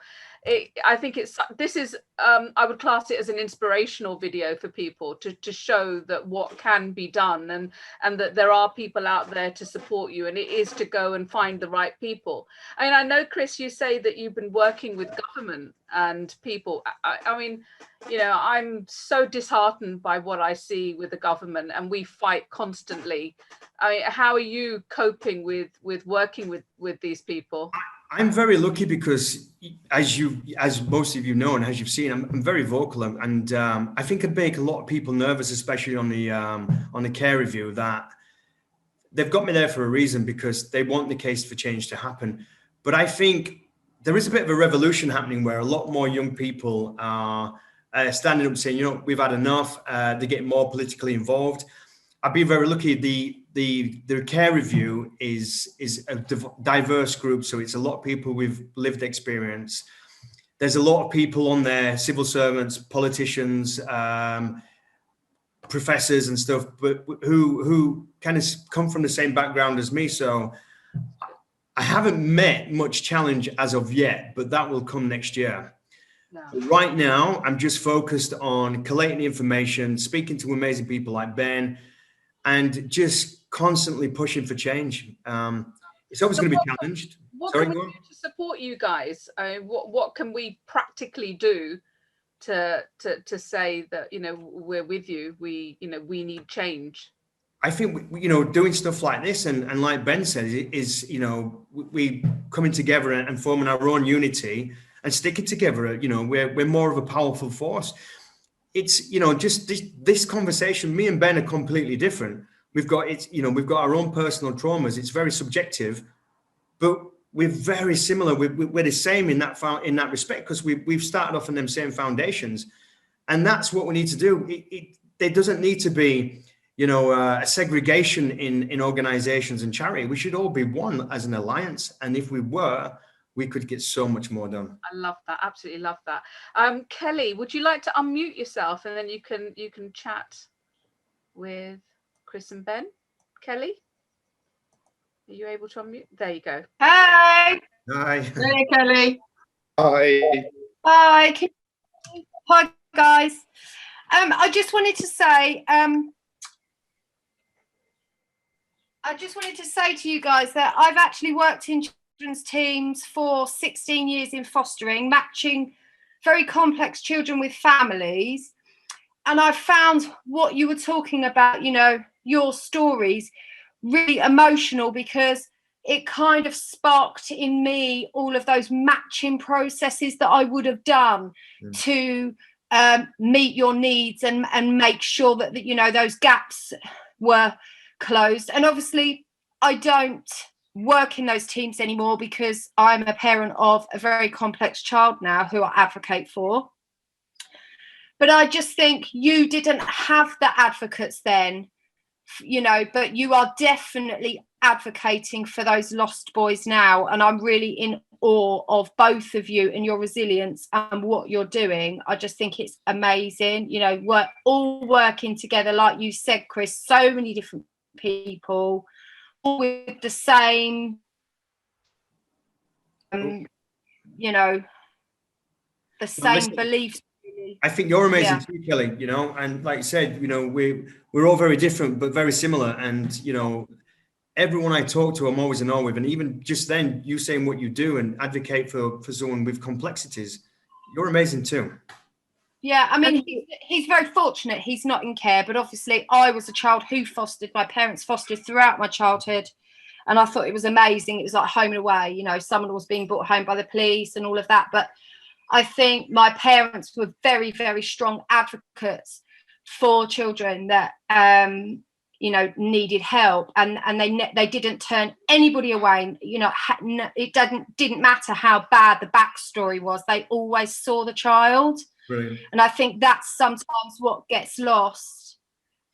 I think this is I would class it as an inspirational video for people to show that what can be done, and that there are people out there to support you, and it is to go and find the right people. I mean, I know, Chris, you say that you've been working with government and people. I mean, I'm so disheartened by what I see with the government, and we fight constantly. I mean, how are you coping with working with these people? I'm very lucky because, as most of you know, and as you've seen, I'm very vocal, and I think I make a lot of people nervous, especially on the care review, that they've got me there for a reason, because they want the case for change to happen. But I think there is a bit of a revolution happening where a lot more young people are standing up and saying, we've had enough. They're getting more politically involved. I've been very lucky. The care review is a diverse group, so it's a lot of people with lived experience. There's a lot of people on there, civil servants, politicians, professors and stuff, but who kind of come from the same background as me. So I haven't met much challenge as of yet, but that will come next year. No. Right now, I'm just focused on collating the information, speaking to amazing people like Ben, and just constantly pushing for change. It's always going to be challenged. What can we do to support you guys? What can we practically do to say that, you know, we're with you, we need change? I think, you know, doing stuff like this and like Ben says, is, you know, we coming together and forming our own unity and sticking together. You know, we're more of a powerful force. It's, you know, just this conversation, me and Ben are completely different. We've got our own personal traumas. It's very subjective, but we're very similar. We're the same in that respect, because we've started off on them same foundations, and that's what we need to do. There doesn't need to be, you know, a segregation in organizations and charity. We should all be one as an alliance, and if we were, we could get so much more done. I love that. Absolutely love that. Kelly, would you like to unmute yourself, and then you can chat with Chris and Ben? Kelly, are you able to unmute? There you go. Hey. Hi. Hey, Kelly. Hi. Hi. Hi, guys. I just wanted to say, to you guys that I've actually worked in children's teams for 16 years in fostering, matching very complex children with families. And I found what you were talking about, you know, your stories, really emotional, because it kind of sparked in me all of those matching processes that I would have done to meet your needs and make sure that, you know, those gaps were closed. And obviously I don't work in those teams anymore because I'm a parent of a very complex child now who I advocate for. But I just think you didn't have the advocates then, you know, but you are definitely advocating for those lost boys now. And I'm really in awe of both of you and your resilience and what you're doing. I just think it's amazing. You know, we're all working together, like you said, Chris, so many different people, all with the same, you know, the same beliefs. I think you're amazing too, Kelly, you know, and like you said, you know, we're all very different, but very similar. And, you know, everyone I talk to, I'm always in awe with. And even just then, you saying what you do and advocate for someone with complexities, you're amazing too. Yeah, I mean, he's very fortunate he's not in care, but obviously I was a child who fostered. My parents fostered throughout my childhood, and I thought it was amazing. It was like home and away, you know, someone was being brought home by the police and all of that. But I think my parents were very, very strong advocates for children that, you know, needed help, and they didn't turn anybody away. You know, it didn't matter how bad the backstory was. They always saw the child. Brilliant. And I think that's sometimes what gets lost.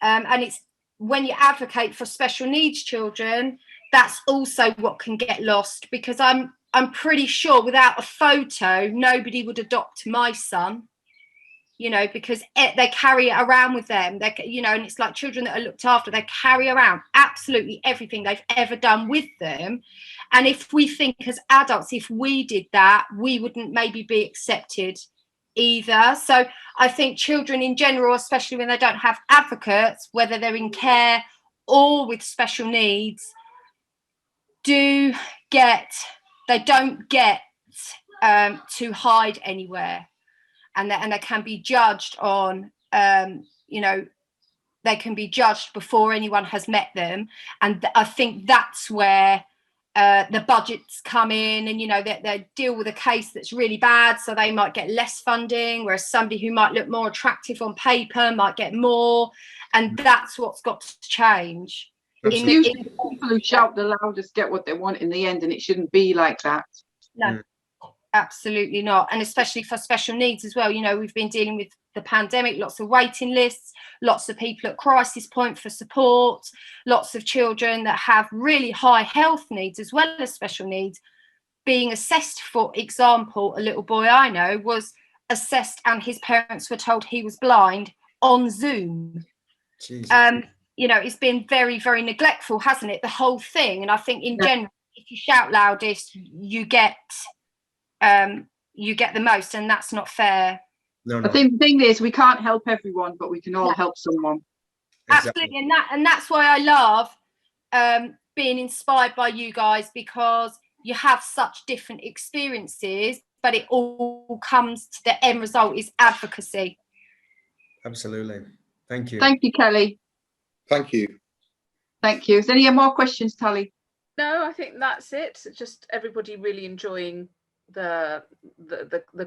And it's when you advocate for special needs children, that's also what can get lost, because I'm pretty sure without a photo, nobody would adopt my son, you know, because they carry it around with them. They, you know, and it's like children that are looked after, they carry around absolutely everything they've ever done with them. And if we think as adults, if we did that, we wouldn't maybe be accepted either. So I think children in general, especially when they don't have advocates, whether they're in care or with special needs, they don't get to hide anywhere, and they can be judged on, you know, they can be judged before anyone has met them. And I think that's where the budgets come in, and, you know, they deal with a case that's really bad, so they might get less funding, whereas somebody who might look more attractive on paper might get more. And that's what's got to change. It's usually people who shout the loudest get what they want in the end, and it shouldn't be like that. No, absolutely not. And especially for special needs as well. You know, we've been dealing with the pandemic, lots of waiting lists, lots of people at crisis point for support, lots of children that have really high health needs as well as special needs being assessed. For example, a little boy I know was assessed and his parents were told he was blind on Zoom. You know, it's been very, very neglectful, hasn't it? The whole thing. And I think in general, if you shout loudest, you get the most, and that's not fair. No. I think the thing is, we can't help everyone, but we can all help someone. Absolutely. And that's why I love being inspired by you guys, because you have such different experiences, but it all comes to the end result is advocacy. Absolutely. Thank you. Thank you, Kelly. Thank you. Thank you. Is there any more questions, Tally? No, I think that's it. Just everybody really enjoying the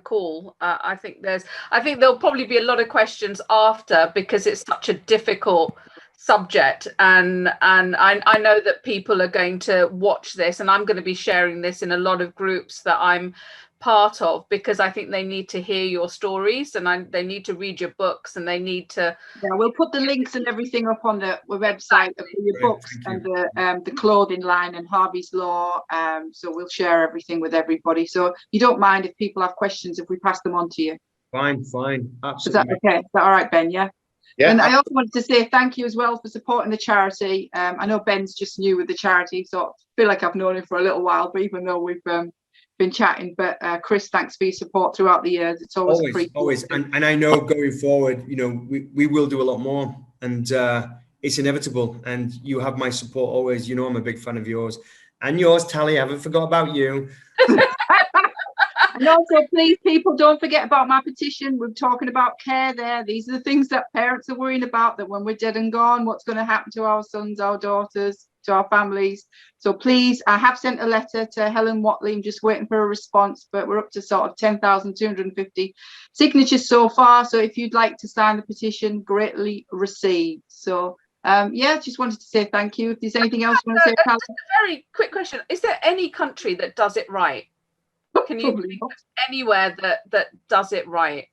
call. I think there'll probably be a lot of questions after, because it's such a difficult subject, and I know that people are going to watch this, and I'm going to be sharing this in a lot of groups that I'm part of, because I think they need to hear your stories, and they need to read your books, and they need to. Yeah, we'll put the links and everything up on the website for your books and the clothing line and Harvey's Law. So we'll share everything with everybody. So you don't mind if people have questions if we pass them on to you? Fine, absolutely. Is that okay? Is that all right, Ben? Yeah. Yeah. And I also wanted to say thank you as well for supporting the charity. I know Ben's just new with the charity, so I feel like I've known him for a little while, but even though we've been chatting, but Chris, thanks for your support throughout the years. It's always and I know going forward, you know, we will do a lot more, and it's inevitable, and you have my support always. You know, I'm a big fan of yours and yours, Tally. I haven't forgot about you. And also, please, people, don't forget about my petition. We're talking about care there. These are the things that parents are worrying about, that when we're dead and gone, what's going to happen to our sons, our daughters, to our families. So please, I have sent a letter to Helen Watley. I'm just waiting for a response, but we're up to sort of 10,250 signatures so far. So if you'd like to sign the petition, greatly received. So yeah, just wanted to say thank you. If there's anything else you want to say, Just a very quick question. Is there any country that does it right? Can you think of anywhere that does it right?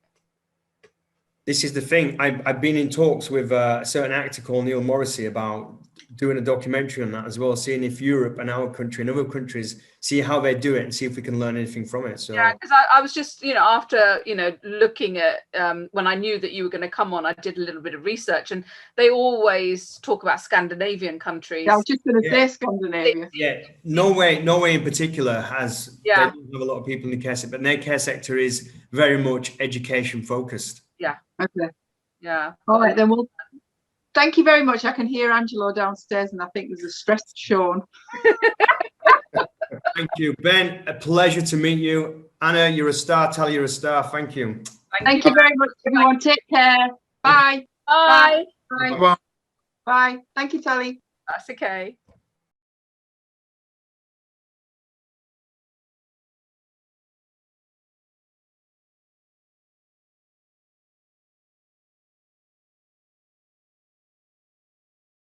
This is the thing. I've been in talks with a certain actor called Neil Morrissey about doing a documentary on that as well, seeing if Europe and our country and other countries, see how they do it and see if we can learn anything from it. So yeah, because I was just, you know, after, you know, looking at when I knew that you were going to come on, I did a little bit of research, and they always talk about Scandinavian countries. Yeah, I was just going to say Scandinavia. Yeah, Norway in particular has, yeah, they don't have a lot of people in the care sector, but their care sector is very much education focused. Yeah. Okay. Yeah. All right, then we'll. Thank you very much. I can hear Angelo downstairs, and I think there's a stressed Sean. Thank you, Ben. A pleasure to meet you. Anna, you're a star. Tally, you're a star. Thank you. Thank you very much, everyone. Take care. Bye. Bye. Bye. Bye. Bye. Thank you, Tally. That's okay.